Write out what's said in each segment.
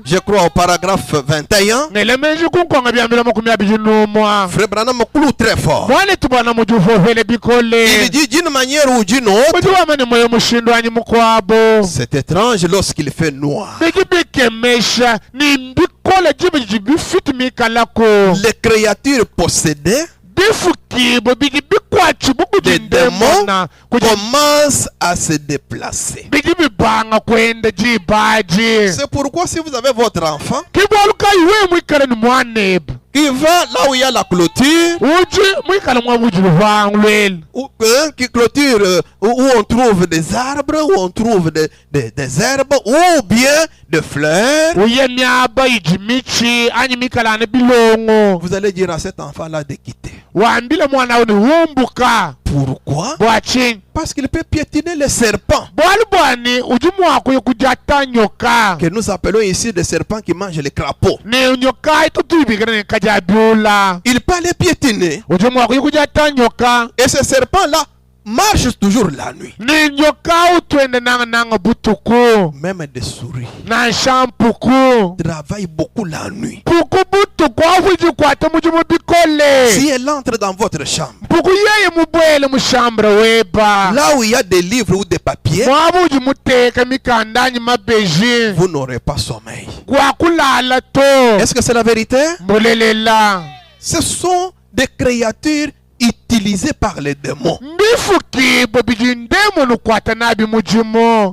Je crois au paragraphe 21. Frère Branham cloue très fort. Il dit d'une manière ou d'une autre. C'est étrange lorsqu'il fait noir. Les créatures possédées des démons commencent à se déplacer. C'est pourquoi si vous avez votre enfant qui va là où il y a la clôture, qui clôture où on trouve des arbres, où on trouve des herbes, ou bien des fleurs, vous allez dire à cet enfant-là de quitter. Pourquoi? Parce qu'il peut piétiner les serpents. Que nous appelons ici des serpents qui mangent les crapauds. Il peut les piétiner. Et ces serpents-là marchent toujours la nuit. Même des souris travaillent beaucoup la nuit. Si elle entre dans votre chambre, là où il y a des livres ou des papiers, vous n'aurez pas sommeil. Est-ce que c'est la vérité? Ce sont des créatures utilisées par les démons.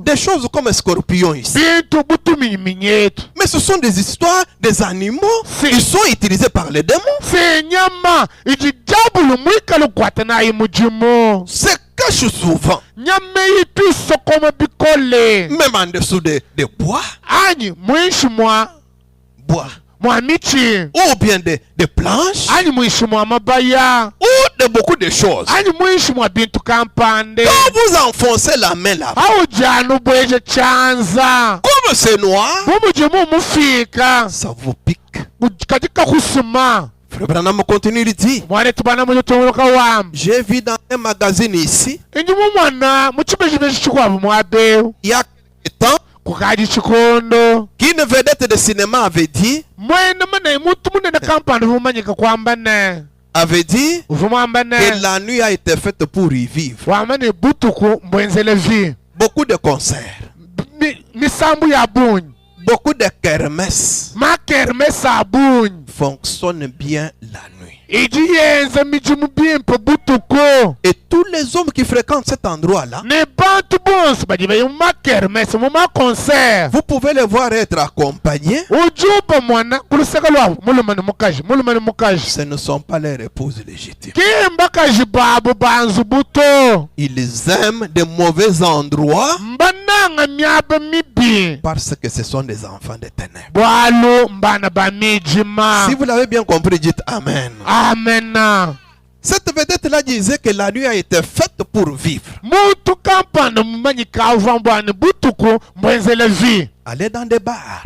Des choses comme un scorpion ici. Mais ce sont des histoires des animaux. Ils sont utilisés par les démons. C'est cache souvent. Même en dessous des bois. Bois. Ou bien des planches. Ou de beaucoup de choses. Quand vous enfoncez la main là, comme c'est noir, ça vous pique. Frère Branham continue, il dit, j'ai vu dans un magazine ici, il y a temps, qu'une vedette de cinéma avait dit que la nuit a été faite pour y vivre. Beaucoup de concerts, beaucoup de kermesses fonctionnent bien la nuit. Et tous les hommes qui fréquentent cet endroit-là, vous pouvez les voir être accompagnés. Ce ne sont pas leurs épouses légitimes. Ils aiment de mauvais endroits parce que ce sont des enfants des ténèbres. Si vous l'avez bien compris, dites Amen. Amen. Cette vedette-là disait que la nuit a été faite pour vivre. Allez dans des bars.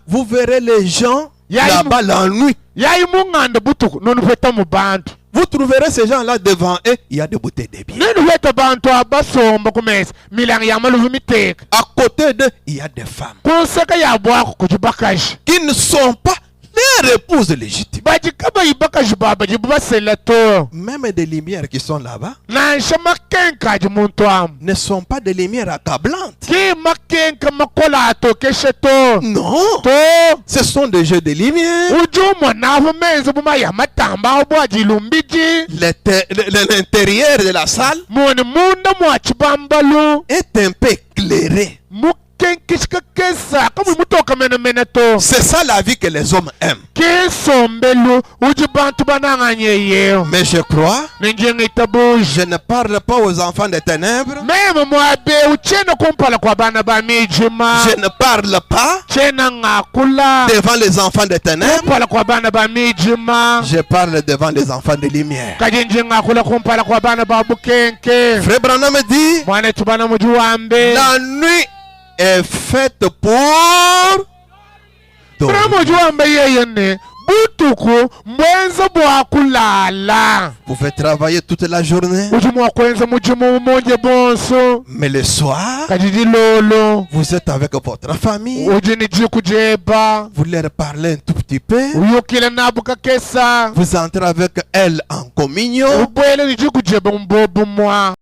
Vous verrez les gens là-bas la nuit. Vous trouverez ces gens-là devant eux, il y a des bouteilles de bière. À côté d'eux, il y a des femmes qui ne sont pas leurs épouses légitimes. Même des lumières qui sont là-bas ne sont pas des lumières accablantes. Non, ce sont des jeux de lumière. L'intérieur de la salle est un peu éclairé. C'est ça la vie que les hommes aiment. Mais je crois, je ne parle pas aux enfants des ténèbres. Je ne parle pas devant les enfants des ténèbres. Je parle devant les enfants de lumière. Frère Branham dit, la nuit est faite pour dormir. Vous pouvez travailler toute la journée. Mais le soir, vous êtes avec votre famille. Vous leur parlez un tout petit peu. Vous entrez avec elle en communion.